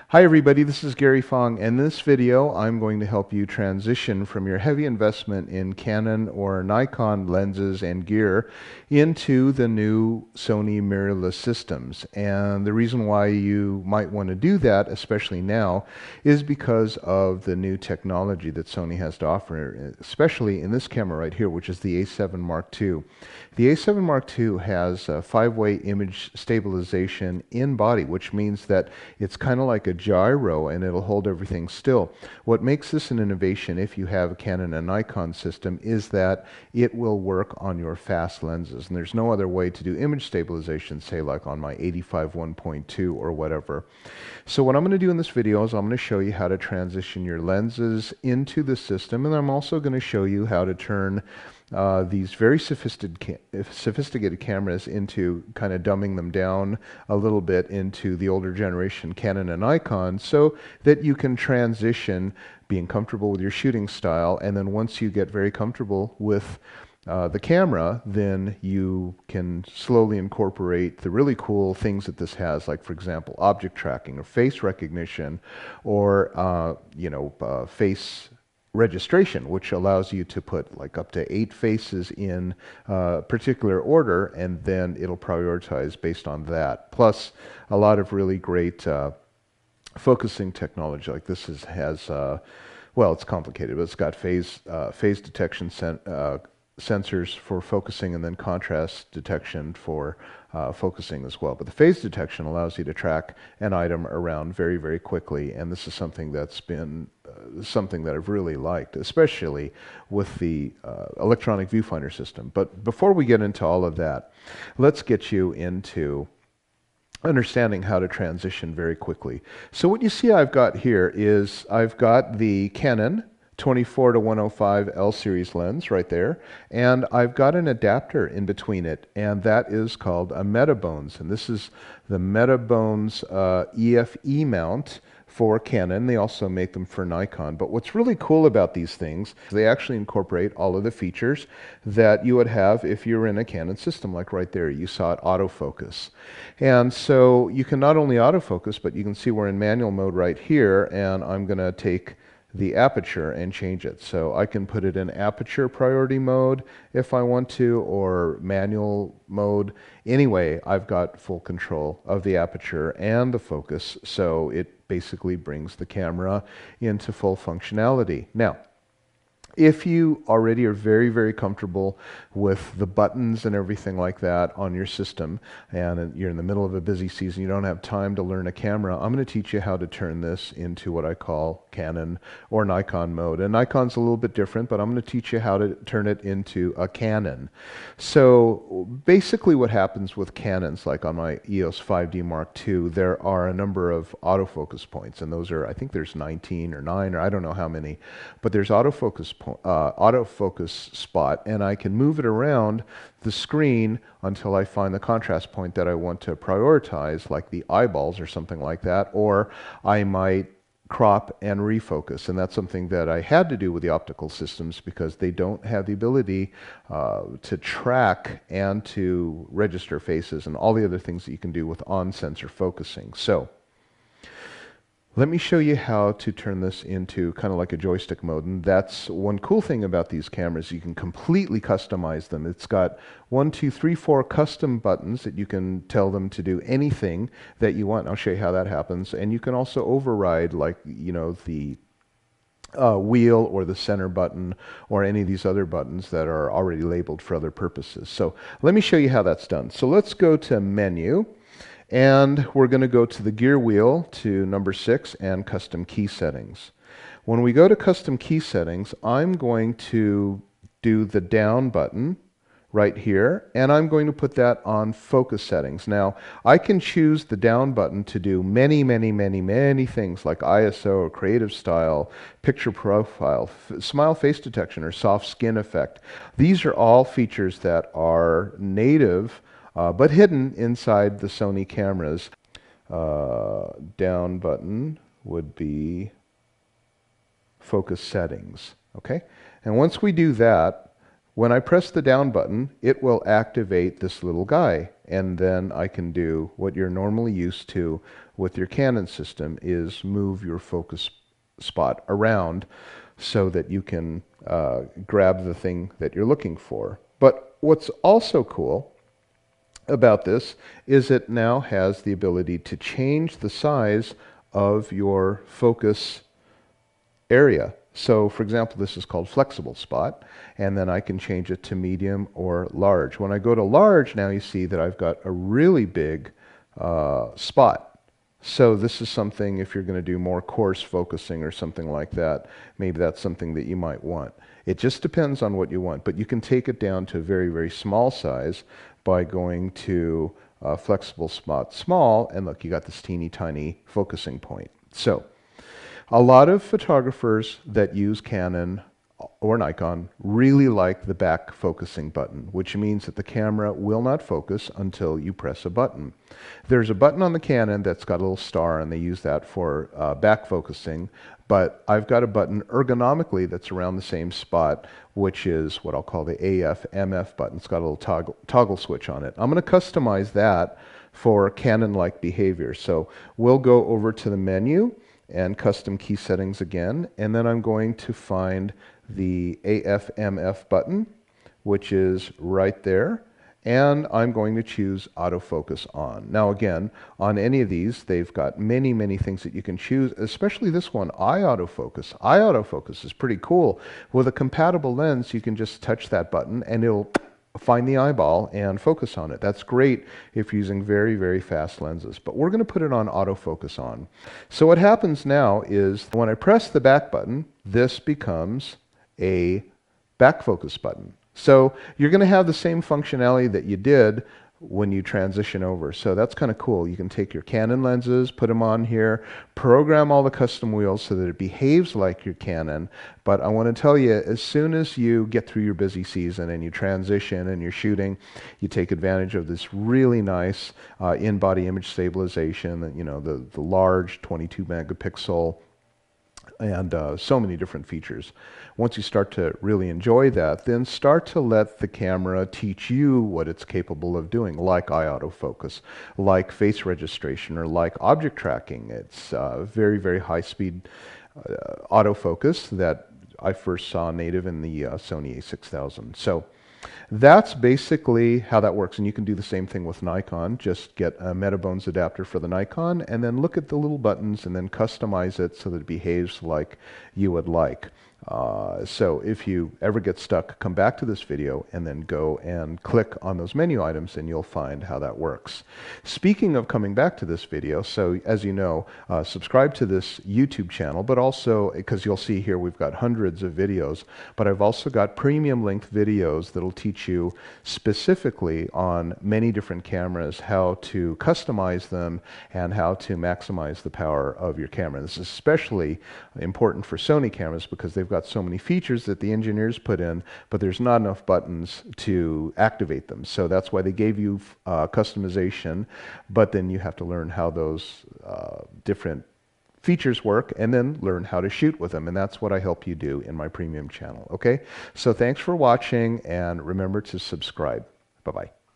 Hi everybody, this is Gary Fong, and in this video I'm going to help you transition from your heavy investment in Canon or Nikon lenses and gear into the new Sony mirrorless systems. And the reason why you might want to do that, especially now, is because of the new technology that Sony has to offer, especially in this camera right here, which is the A7 Mark II. The A7 Mark II has a five-way image stabilization in body, which means that it's kind of like a gyro and it'll hold everything still. What makes this an innovation if you have a Canon and Nikon system is that it will work on your fast lenses. And there's no other way to do image stabilization, say like on my 85 1.2 or whatever. So what I'm going to do in this video is I'm going to show you how to transition your lenses into the system, and I'm also going to show you how to turn these very sophisticated cameras into kind of dumbing them down a little bit into the older generation Canon and Nikon so that you can transition being comfortable with your shooting style, and then once you get very comfortable with the camera, then you can slowly incorporate the really cool things that this has, like for example, object tracking or face recognition, or face registration, which allows you to put like up to 8 faces in a particular order, and then it'll prioritize based on that. Plus, a lot of really great focusing technology. Like this has well, it's complicated, but it's got phase detection sensors for focusing, and then contrast detection for focusing as well. But the phase detection allows you to track an item around very, very quickly, and this is something that's been something that I've really liked, especially with the electronic viewfinder system. But before we get into all of that, let's get you into understanding how to transition very quickly. So what you see I've got here is I've got the Canon 24 to 105 L series lens right there, and I've got an adapter in between it, and that is called a Metabones, and this is the Metabones EFE mount for Canon. They also make them for Nikon. But what's really cool about these things, they actually incorporate all of the features that you would have if you were in a Canon system. Like right there, you saw it autofocus. And so you can not only autofocus, but you can see we're in manual mode right here, and I'm going to take the aperture and change it. So I can put it in aperture priority mode if I want to, or manual mode. Anyway, I've got full control of the aperture and the focus, so it basically brings the camera into full functionality. Now, if you already are very, very comfortable with the buttons and everything like that on your system, and you're in the middle of a busy season, you don't have time to learn a camera, I'm going to teach you how to turn this into what I call Canon or Nikon mode. And Nikon's a little bit different, but I'm going to teach you how to turn it into a Canon. So basically what happens with Canons, like on my EOS 5D Mark II, there are a number of autofocus points, and those are, I think there's 19 or 9, or I don't know how many, but there's autofocus spot, and I can move it around the screen until I find the contrast point that I want to prioritize, like the eyeballs or something like that, or I might crop and refocus, and that's something that I had to do with the optical systems because they don't have the ability to track and to register faces and all the other things that you can do with on-sensor focusing. So let me show you how to turn this into kind of like a joystick mode. And that's one cool thing about these cameras. You can completely customize them. It's got 1, 2, 3, 4 custom buttons that you can tell them to do anything that you want. I'll show you how that happens. And you can also override, like, you know, the wheel or the center button or any of these other buttons that are already labeled for other purposes. So let me show you how that's done. So let's go to Menu. And we're going to go to the gear wheel to number 6 and custom key settings. When we go to custom key settings, I'm going to do the down button right here, and I'm going to put that on focus settings. Now, I can choose the down button to do many, many, many, many things like ISO, creative style, picture profile, smile face detection, or soft skin effect. These are all features that are native but hidden inside the Sony cameras. Down button would be focus settings. Okay, and once we do that, When I press the down button, it will activate this little guy, and then I can do what you're normally used to with your Canon system, is move your focus spot around so that you can grab the thing that you're looking for. But what's also cool about this is it now has the ability to change the size of your focus area. So for example, this is called flexible spot, and then I can change it to medium or large. When I go to large, now you see that I've got a really big spot. So this is something, if you're going to do more coarse focusing or something like that, maybe that's something that you might want. It just depends on what you want, but you can take it down to a very, very small size by going to flexible spot small, and look, you got this teeny tiny focusing point. So a lot of photographers that use Canon or Nikon really like the back focusing button, which means that the camera will not focus until you press a button. There's a button on the Canon that's got a little star, and they use that for back focusing, but I've got a button ergonomically that's around the same spot, which is what I'll call the AF/MF button. It's got a little toggle switch on it. I'm going to customize that for Canon-like behavior. So we'll go over to the menu and custom key settings again, and then I'm going to find the AF/MF button, which is right there, and I'm going to choose autofocus on. Now again, on any of these, they've got many, many things that you can choose, especially this one, eye autofocus. Eye autofocus is pretty cool. With a compatible lens, you can just touch that button and it'll find the eyeball and focus on it. That's great if you're using very, very fast lenses, but we're going to put it on autofocus on. So what happens now is when I press the back button, this becomes a back focus button. So you're going to have the same functionality that you did when you transition over. So that's kind of cool. You can take your Canon lenses, put them on here, program all the custom wheels so that it behaves like your Canon. But I want to tell you, as soon as you get through your busy season and you transition and you're shooting, you take advantage of this really nice in-body image stabilization, you know, the large 22 megapixel and so many different features. Once you start to really enjoy that, then start to let the camera teach you what it's capable of doing, like eye autofocus, like face registration, or like object tracking. It's very, very high speed autofocus that I first saw native in the Sony a6000. So that's basically how that works, and you can do the same thing with Nikon. Just get a Metabones adapter for the Nikon, and then look at the little buttons and then customize it so that it behaves like you would like. So if you ever get stuck, come back to this video and then go and click on those menu items and you'll find how that works. Speaking of coming back to this video, so as you know, subscribe to this YouTube channel, but also, because you'll see here we've got hundreds of videos, but I've also got premium linked videos that'll teach you specifically on many different cameras how to customize them and how to maximize the power of your camera. This is especially important for Sony cameras because they've got so many features that the engineers put in, but there's not enough buttons to activate them. So that's why they gave you customization, but then you have to learn how those different features work and then learn how to shoot with them. And that's what I help you do in my premium channel. Okay, so thanks for watching, and remember to subscribe. Bye-bye.